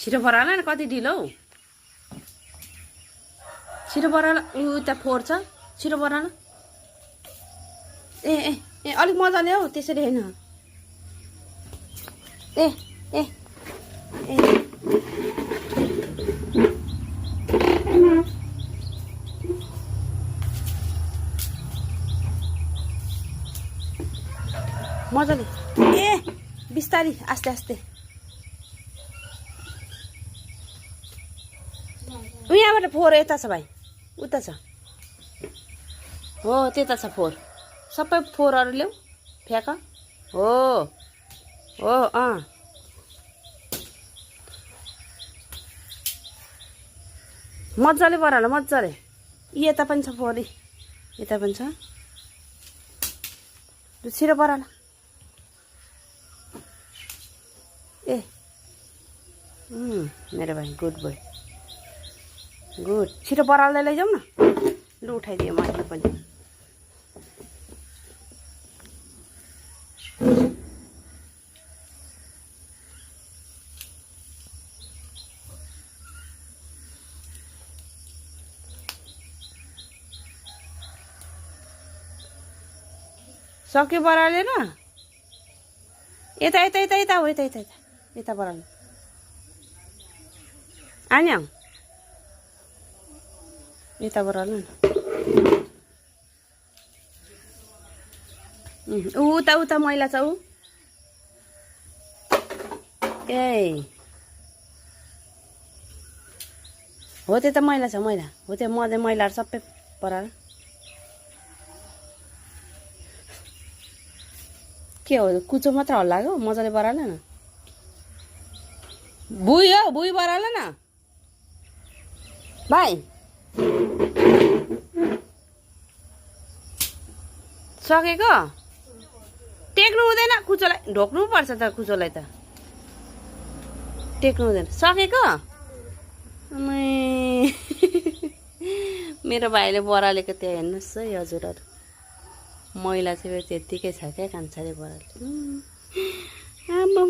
छिटो बराला न कति ढिलो हौ छिटो बराला उता फोहोर छ छिटो बराला ए ए ए अलिक मजाले हौ त्यसरी हैन ए ए ए मजाले ए बिस्तारी आस्ते आस्ते यहाँबाट फोहोर यता छ भाइ उता छ हो त्यता छ फोहोर सबै फोहोरहरू ल्याऊ फ्याँक हो हो मजाले बराल मजाले यता पनि छ फोहोर यता पनि छ छिटो बराल ए मेरो भाइ गुड बोय गुड छिटो बराल्दै लैजाऊ न लु उठाइदियो मैले पनि सक्यो बरालेर यता यता यता यता हो यता यता यता यता बराल्नु आन्याङ यता बराल्नु न उता उता मैला छ ऊ ए हो त्यता मैला छ मैला हो त्यो मैलाहरू सबै बराल के हो कुचो मात्र हल्ला हो मजाले बराल न भुइँ हो भुइँ बराल न भाइ सकेको टेक्नु हुँदैन कुचोलाई ढोक्नु पर्छ त कुचोलाई त टेक्नु हुँदैन सकेको मेरो भाइले बरालेको त्यहाँ हेर्नुहोस् है हजुरहरू मैला चाहिँ त्यत्तिकै छ क्या कान्छाले बराले आम्मा